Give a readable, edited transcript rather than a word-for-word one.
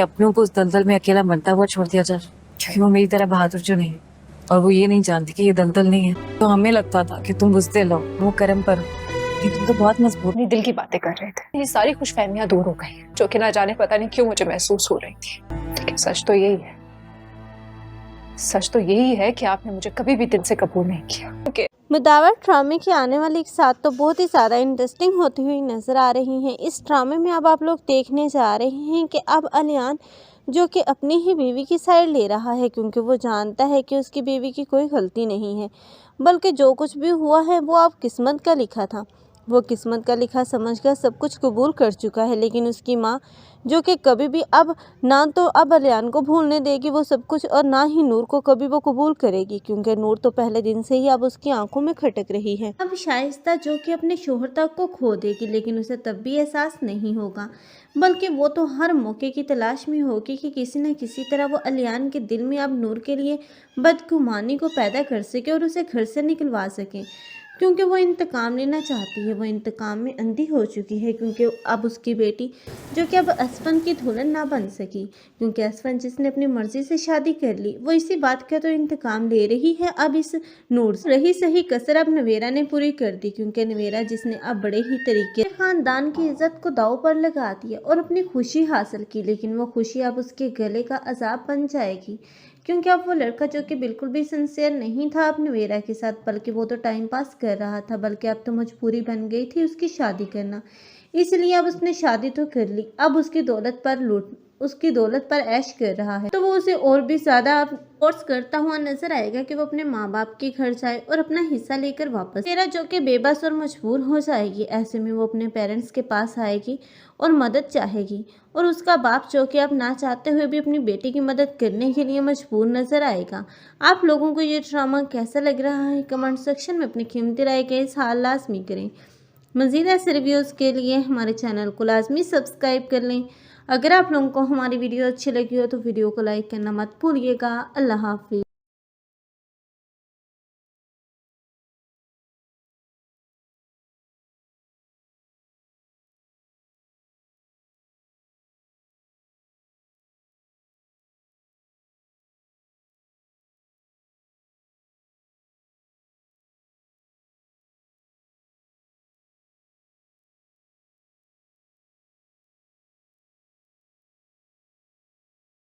अपनों को उस दलदल में अकेला मरता हुआ छोड़ दिया जाए। वो मेरी तरह बहादुर जो नहीं, और वो ये नहीं जानती कि ये दलदल नहीं है। तो हमें लगता था कि तुम बुझदिल हो, वो कर्म पर कि तुम तो बहुत मजबूत। अपनी दिल की बातें कर रहे थे, ये सारी खुशफहमियां दूर हो गई जो कि ना जाने पता नहीं क्यों मुझे महसूस हो रही थी। लेकिन सच तो यही है, सच तो यही है कि आपने मुझे कभी भी दिल से कबूल नहीं किया। मुदावर ड्रामे की आने वाली एक साथ तो बहुत ही ज़्यादा इंटरेस्टिंग होती हुई नज़र आ रही हैं। इस ड्रामे में अब आप लोग देखने जा रहे हैं कि अब अलियान जो कि अपनी ही बीवी की साइड ले रहा है, क्योंकि वो जानता है कि उसकी बीवी की कोई गलती नहीं है, बल्कि जो कुछ भी हुआ है वो अब किस्मत का लिखा था। वो किस्मत का लिखा समझकर सब कुछ कबूल कर चुका है, लेकिन उसकी माँ जो कि कभी भी अब ना तो अब अलियान को भूलने देगी वो सब कुछ, और ना ही नूर को कभी वो कबूल करेगी, क्योंकि नूर तो पहले दिन से ही अब उसकी आंखों में खटक रही है। अब शाइस्ता जो कि अपने शोहर तक को खो देगी, लेकिन उसे तब भी एहसास नहीं होगा, बल्कि वो तो हर मौके की तलाश में होगी कि किसी न किसी तरह वो अलियान के दिल में अब नूर के लिए बदगुमानी को पैदा कर सके और उसे घर से निकलवा सके, क्योंकि वो इंतकाम लेना चाहती है। वो इंतकाम में अंधी हो चुकी है, क्योंकि अब उसकी बेटी जो कि अब असफन की दुल्हन ना बन सकी, क्योंकि असफन जिसने अपनी मर्जी से शादी कर ली वो इसी बात का तो इंतकाम ले रही है अब इस नूर से। रही सही कसर अब नवेरा ने पूरी कर दी, क्योंकि नवेरा जिसने अब बड़े ही तरीके खानदान की इज्जत को दाव पर लगा दिया और अपनी खुशी हासिल की, लेकिन वो खुशी अब उसके गले का अजाब बन जाएगी, क्योंकि अब वो लड़का जो कि बिल्कुल भी सिंसियर नहीं था अब नवेरा के साथ, बल्कि वो तो टाइम पास कर रहा था, बल्कि अब तो मजबूरी बन गई थी उसकी शादी करना। इसलिए अब उसने शादी तो कर ली, अब उसकी दौलत पर ऐश कर रहा है, तो वो उसे और भी ज़्यादा फोर्स करता हुआ नजर आएगा कि वो अपने माँ बाप के घर जाए और अपना हिस्सा लेकर वापस। तेरा जो कि बेबस और मजबूर हो जाएगी, ऐसे में वो अपने पेरेंट्स के पास आएगी और मदद चाहेगी, और उसका बाप जो कि अब ना चाहते हुए भी अपनी बेटी की मदद करने के लिए मजबूर नजर आएगा। आप लोगों को ये ड्रामा कैसा लग रहा है कमेंट सेक्शन में अपनी कीमती राय का इज़हार लाजमी करें। मज़ीद ऐसे रिव्यूज़ के लिए हमारे चैनल को लाजमी सब्सक्राइब कर लें। अगर आप लोगों को हमारी वीडियो अच्छी लगी हो तो वीडियो को लाइक करना मत भूलिएगा। अल्लाह हाफिज़।